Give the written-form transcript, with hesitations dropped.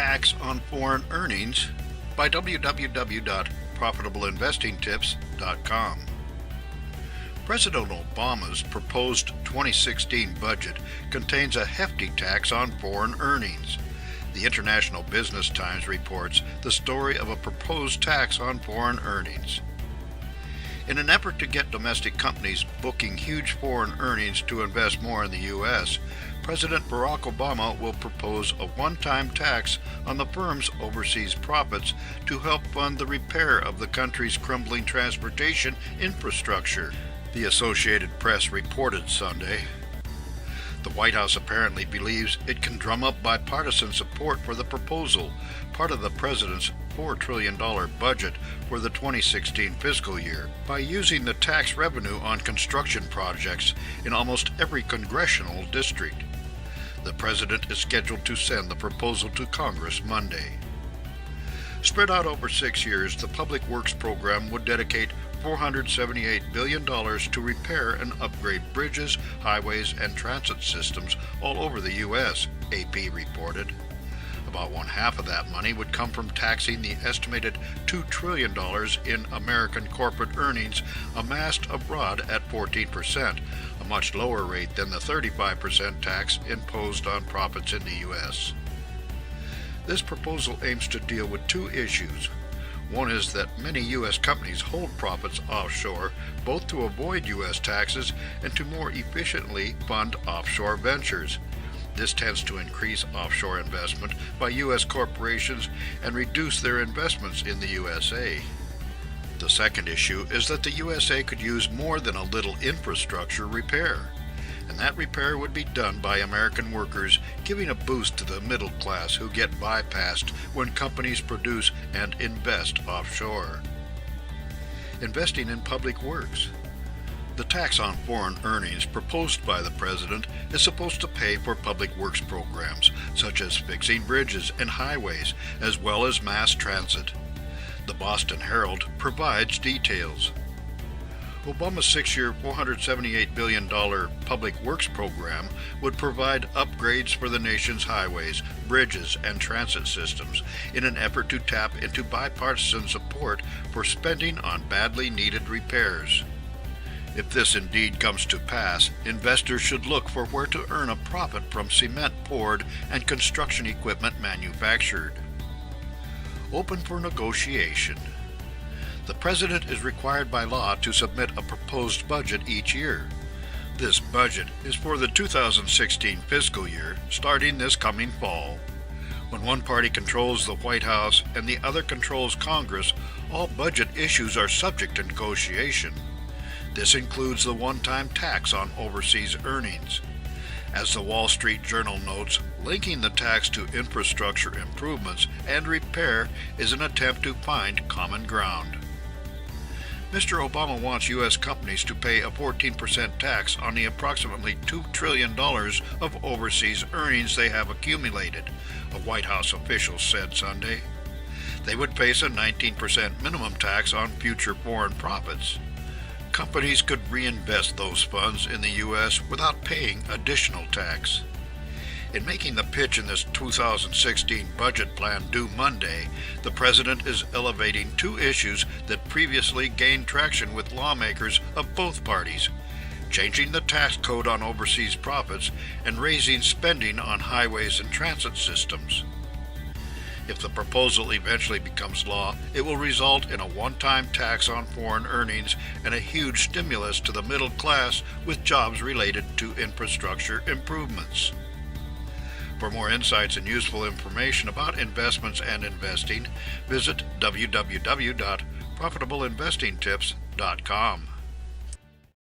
tax on foreign earnings by www.profitableinvestingtips.com. President Obama's proposed 2016 budget contains a hefty tax on foreign earnings. The International Business Times reports the story of a proposed tax on foreign earnings. In an effort to get domestic companies booking huge foreign earnings to invest more in the U.S., President Barack Obama will propose a one-time tax on the firm's overseas profits to help fund the repair of the country's crumbling transportation infrastructure, the Associated Press reported Sunday. The White House apparently believes it can drum up bipartisan support for the proposal, part of the president's $4 trillion budget for the 2016 fiscal year, by using the tax revenue on construction projects in almost every congressional district. The president is scheduled to send the proposal to Congress Monday. Spread out over 6 years, the Public Works program would dedicate $478 billion to repair and upgrade bridges, highways, and transit systems all over the U.S., AP reported. About one-half of that money would come from taxing the estimated $2 trillion in American corporate earnings amassed abroad at 14%, a much lower rate than the 35% tax imposed on profits in the U.S. This proposal aims to deal with two issues. One is that many U.S. companies hold profits offshore, both to avoid U.S. taxes and to more efficiently fund offshore ventures. This tends to increase offshore investment by U.S. corporations and reduce their investments in the USA. The second issue is that the USA could use more than a little infrastructure repair, and that repair would be done by American workers, giving a boost to the middle class who get bypassed when companies produce and invest offshore. Investing in public works. The tax on foreign earnings proposed by the president is supposed to pay for public works programs, such as fixing bridges and highways, as well as mass transit. The Boston Herald provides details. Obama's 6-year, $478 billion public works program would provide upgrades for the nation's highways, bridges, and transit systems in an effort to tap into bipartisan support for spending on badly needed repairs. If this indeed comes to pass, investors should look for where to earn a profit from cement poured and construction equipment manufactured. Open for negotiation. The president is required by law to submit a proposed budget each year. This budget is for the 2016 fiscal year, starting this coming fall. When one party controls the White House and the other controls Congress, all budget issues are subject to negotiation. This includes the one-time tax on overseas earnings. As the Wall Street Journal notes, linking the tax to infrastructure improvements and repair is an attempt to find common ground. Mr. Obama wants U.S. companies to pay a 14% tax on the approximately $2 trillion of overseas earnings they have accumulated, a White House official said Sunday. They would face a 19% minimum tax on future foreign profits. Companies could reinvest those funds in the U.S. without paying additional tax. In making the pitch in this 2016 budget plan due Monday, the president is elevating two issues that previously gained traction with lawmakers of both parties: changing the tax code on overseas profits and raising spending on highways and transit systems. If the proposal eventually becomes law, it will result in a one-time tax on foreign earnings and a huge stimulus to the middle class with jobs related to infrastructure improvements. For more insights and useful information about investments and investing, visit www.profitableinvestingtips.com.